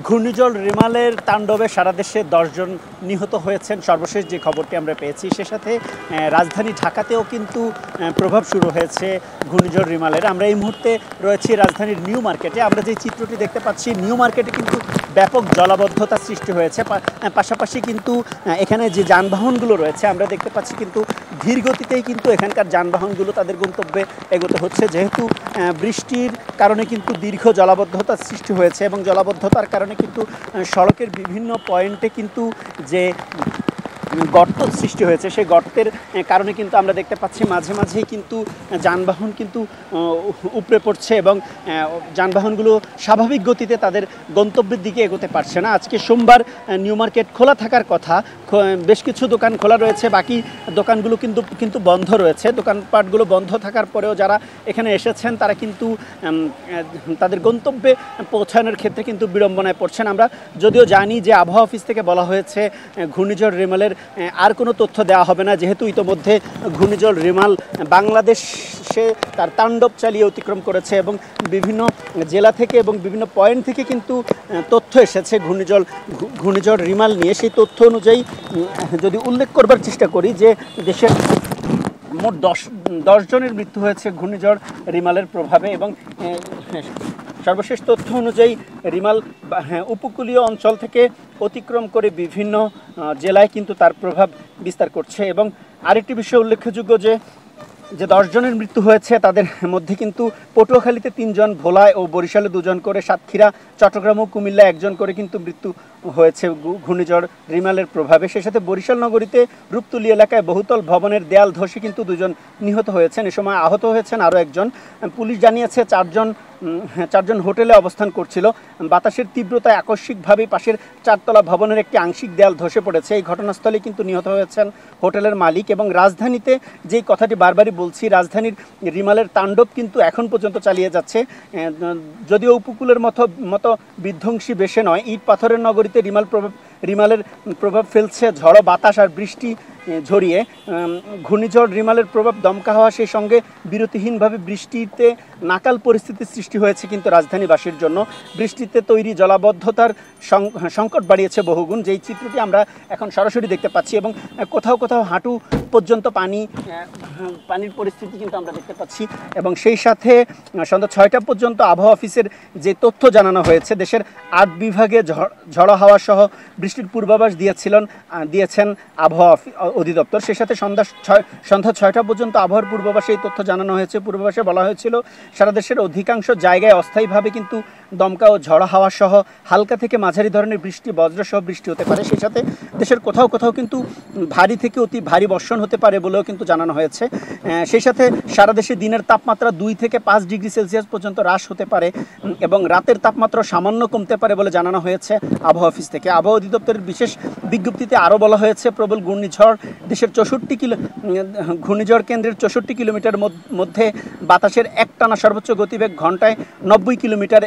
ঘূর্ণিঝড় রিমালের তাণ্ডবে সারা দেশে 10 জন নিহত হয়েছেন সর্বশেষ যে খবরটি আমরা পেয়েছি। সে সাথে রাজধানী ঢাকাতেও কিন্তু প্রভাব শুরু হয়েছে ঘূর্ণিঝড় রিমালের। আমরা এই মুহূর্তে রয়েছি রাজধানীর নিউ মার্কেটে। আমরা যে চিত্রটি দেখতে পাচ্ছি, নিউ মার্কেটে কিন্তু ব্যাপক জলাবদ্ধতা সৃষ্টি হয়েছে। পাশাপাশি কিন্তু এখানে যে যানবাহনগুলো রয়েছে আমরা দেখতে পাচ্ছি কিন্তু ধীর গতিতেই কিন্তু এখানকার যানবাহনগুলো তাদের গন্তব্যে এগোতে হচ্ছে, যেহেতু বৃষ্টির কারণে কিন্তু দীর্ঘ জলাবদ্ধতার সৃষ্টি হয়েছে এবং জলাবদ্ধতার কারণে কিন্তু সড়কের বিভিন্ন পয়েন্টে কিন্তু যে গর্ত সৃষ্টি হয়েছে, সেই গর্তের কারণে কিন্তু আমরা দেখতে পাচ্ছি মাঝে মাঝেই কিন্তু যানবাহন কিন্তু উপড়ে পড়ছে এবং যানবাহনগুলো স্বাভাবিক গতিতে তাদের গন্তব্যের দিকে এগোতে পারছে না। আজকে সোমবার নিউ মার্কেট খোলা থাকার কথা, বেশ কিছু দোকান খোলা রয়েছে, বাকি দোকানগুলো কিন্তু বন্ধ রয়েছে। দোকানপাটগুলো বন্ধ থাকার পরেও যারা এখানে এসেছেন তারা কিন্তু তাদের গন্তব্যে পৌঁছানোর ক্ষেত্রে কিন্তু বিড়ম্বনায় পড়ছেন। আমরা যদিও জানি যে আবহাওয়া অফিস থেকে বলা হয়েছে ঘূর্ণিঝড় রিমালের আর কোনো তথ্য দেওয়া হবে না, যেহেতু ইতোমধ্যে ঘূর্ণিঝড় রিমাল বাংলাদেশে তার তাণ্ডব চালিয়ে অতিক্রম করেছে এবং বিভিন্ন জেলা থেকে এবং বিভিন্ন পয়েন্ট থেকে কিন্তু তথ্য এসেছে ঘূর্ণিঝড় রিমাল নিয়ে। সেই তথ্য অনুযায়ী যদি উল্লেখ করবার চেষ্টা করি যে দেশের মোট 10 জনের মৃত্যু হয়েছে ঘূর্ণিঝড় রিমালের প্রভাবে এবং সর্বশেষ তথ্য অনুযায়ী রিমাল উপকূলীয় অঞ্চল থেকে অতিক্রম করে বিভিন্ন জেলায় কিন্তু তার প্রভাব বিস্তার করছে। এবং আরেকটি বিষয় উল্লেখযোগ্য যে 10 জনের মৃত্যু হয়েছে তাদের মধ্যে কিন্তু পটুয়াখালীতে 3 জন, ভোলায় ও বরিশালে 2 জন করে, সাতক্ষীরা, চট্টগ্রাম ও কুমিল্লা 1 জন করে কিন্তু মৃত্যু হয়েছে ঘূর্ণিঝড় রিমালের প্রভাবে। সেই সাথে বরিশাল নগরীতে রূপতুলি এলাকায় বহুতল ভবনের দেয়াল ধসে কিন্তু 2 জন নিহত হয়েছেন। এ সময় আহত হয়েছেন আরও 1 জন। পুলিশ জানিয়েছে 4 জন হোটেলে অবস্থান করছিল। বাতাসের তীব্রতায় আকস্মিকভাবে পাশের 4তলা ভবনের একটি আংশিক দেয়াল ধসে পড়েছে। এই ঘটনাস্থলে কিন্তু নিহত হয়েছেন হোটেলের মালিক। এবং রাজধানীতে যেই কথাটি বারবারই বলছি, রাজধানীর রিমালের তাণ্ডব কিন্তু এখন পর্যন্ত চালিয়ে যাচ্ছে। যদিও উপকূলের মতো বিধ্বংসী বেশে নয়, ইট পাথরের নগরীতে রিমালের প্রভাব ফেলছে ঝড়ো বাতাস আর বৃষ্টি ঝরিয়ে। ঘূর্ণিঝড় রিমালের প্রভাব দমকা হওয়া, সেই সঙ্গে বিরতিহীনভাবে বৃষ্টিতে নাকাল পরিস্থিতির সৃষ্টি হয়েছে কিন্তু রাজধানীবাসীর জন্য। বৃষ্টিতে তৈরি জলাবদ্ধতার সংকট বাড়িয়েছে বহুগুণ, যেই চিত্রটি আমরা এখন সরাসরি দেখতে পাচ্ছি। এবং কোথাও কোথাও হাঁটু পর্যন্ত পানির পরিস্থিতি কিন্তু আমরা দেখতে পাচ্ছি। এবং সেই সাথে সন্ধ্যা 6টা পর্যন্ত আবহাওয়া অফিসের যে তথ্য জানানো হয়েছে, দেশের 8 বিভাগে ঝড়ো হাওয়া সহ বৃষ্টির পূর্বাভাস দিয়েছেন আবহাওয়া অধিদপ্তর। সেই সাথে সন্ধ্যা 6টা পর্যন্ত আবহাওয়ার পূর্বাভাসে এই তথ্য জানানো হয়েছে। পূর্বাভাসে বলা হয়েছিল সারা দেশের অধিকাংশ জায়গায় অস্থায়ীভাবে কিন্তু দমকা ও ঝড়ো হাওয়া সহ হালকা থেকে মাঝারি ধরনের বৃষ্টি, বজ্রসহ বৃষ্টি হতে পারে। সেই সাথে দেশের কোথাও কোথাও কিন্তু ভারী থেকে অতি ভারী বর্ষণ হতে পারে বলেও কিন্তু জানানো হয়েছে। সেই সাথে সারা দেশে দিনের তাপমাত্রা 2 থেকে 5 ডিগ্রি সেলসিয়াস পর্যন্ত হ্রাস হতে পারে এবং রাতের তাপমাত্রা সামান্য কমতে পারে বলে জানানো হয়েছে আবহাওয়া অফিস থেকে। আবহাওয়া অধিদপ্তরের বিশেষ বিজ্ঞপ্তিতে আরও বলা হয়েছে, প্রবল ঘূর্ণিঝড় দেশের ঘূর্ণিঝড় কেন্দ্রের 64 কিলোমিটার মধ্যে বাতাসের একটানা সর্বোচ্চ গতিবেগ ঘন্টায় 90 কিলোমিটার,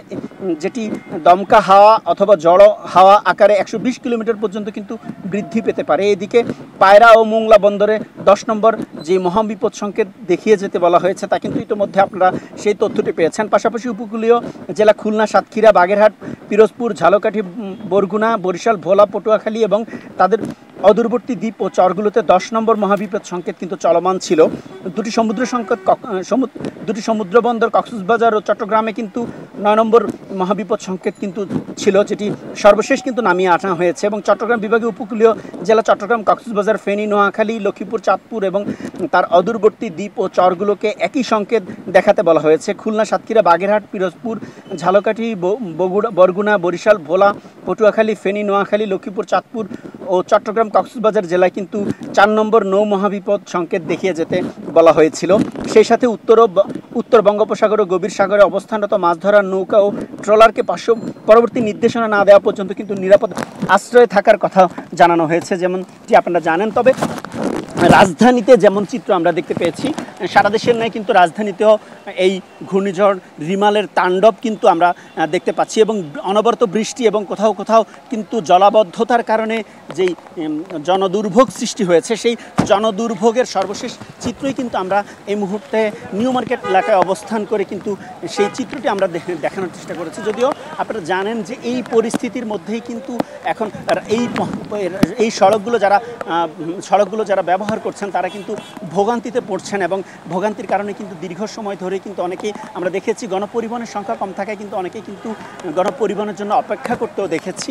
যেটি দমকা হাওয়া অথবা জড়ো হাওয়া আকারে 120 কিলোমিটার পর্যন্ত কিন্তু বৃদ্ধি পেতে পারে। এদিকে পায়রা ও মোংলা বন্দরে 10 নম্বর যে মহাবিপদ সংকেত দেখিয়ে যেতে বলা হয়েছে তা কিন্তু ইতিমধ্যে আপনারা সেই তথ্যটি পেয়েছেন। পাশাপাশি উপকূলীয় জেলা খুলনা, সাতক্ষীরা, বাগেরহাট, পিরোজপুর, ঝালকাঠি, বরগুনা, বরিশাল, ভোলা, পটুয়াখালী এবং তাদের অদূরবর্তী দ্বীপ ও চরগুলোতে 10 নম্বর মহাবিপদ সংকেত কিন্তু চলমান ছিল। দুটি সমুদ্র বন্দর কক্সবাজার ও চট্টগ্রামে কিন্তু 9 নম্বর মহাবিপদ সংকেত কিন্তু ছিল, যেটি সর্বশেষ কিন্তু নামিয়ে আনা হয়েছে। এবং চট্টগ্রাম বিভাগীয় উপকূলীয় জেলা চট্টগ্রাম, কক্সবাজার, ফেনী, নোয়াখালী, লক্ষ্মীপুর, চাঁদপুর এবং তার অদূরবর্তী দ্বীপ ও চরগুলোকে একই সংকেত দেখাতে বলা হয়েছে। খুলনা, সাতক্ষীরা, বাগেরহাট, পিরোজপুর, ঝালকাঠি, বরগুনা, বরিশাল, ভোলা, পটুয়াখালী, ফেনী, নোয়াখালী, লক্ষ্মীপুর, চাঁদপুর ও চট্টগ্রাম, কক্সবাজার জেলায় কিন্তু 4 নম্বর নৌ মহাবিপদ সংকেত দেখিয়ে যেতে বলা হয়েছিল। সেই সাথে উত্তর বঙ্গোপসাগর ও গভীর সাগরে অবস্থানরত মাছ ধরার নৌকা ও ট্রলারকে পরবর্তী নির্দেশনা না দেওয়া পর্যন্ত কিন্তু নিরাপদ আশ্রয়ে থাকার কথা জানানো হয়েছে, যেমনটি আপনারা জানেন। তবে রাজধানীতে যেমন চিত্র আমরা দেখতে পেয়েছি, সারা দেশের নয় কিন্তু রাজধানীতেও এই ঘূর্ণিঝড় রিমালের তাণ্ডব কিন্তু আমরা দেখতে পাচ্ছি এবং অনবরত বৃষ্টি এবং কোথাও কোথাও কিন্তু জলাবদ্ধতার কারণে যেই জনদুর্ভোগ সৃষ্টি হয়েছে, সেই জনদুর্ভোগের সর্বশেষ চিত্রই কিন্তু আমরা এই মুহূর্তে নিউ মার্কেট এলাকায় অবস্থান করে কিন্তু সেই চিত্রটি আমরা দেখানোর চেষ্টা করেছি। যদিও আপনারা জানেন যে এই পরিস্থিতির মধ্যেই কিন্তু এখন এই সড়কগুলো যারা ব্যবহার করছেন তারা কিন্তু ভোগান্তিতে পড়ছেন এবং ভোগান্তির কারণে কিন্তু দীর্ঘ সময় ধরে কিন্তু অনেকেই আমরা দেখেছি গণপরিবহনের সংখ্যা কম থাকায় কিন্তু অনেকেই কিন্তু গণপরিবহনের জন্য অপেক্ষা করতেও দেখেছি।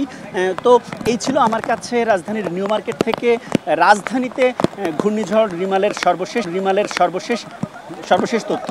তো এই ছিল আমার কাছে রাজধানীর নিউ মার্কেট থেকে রাজধানীতে ঘূর্ণিঝড় রিমালের সর্বশেষ তথ্য।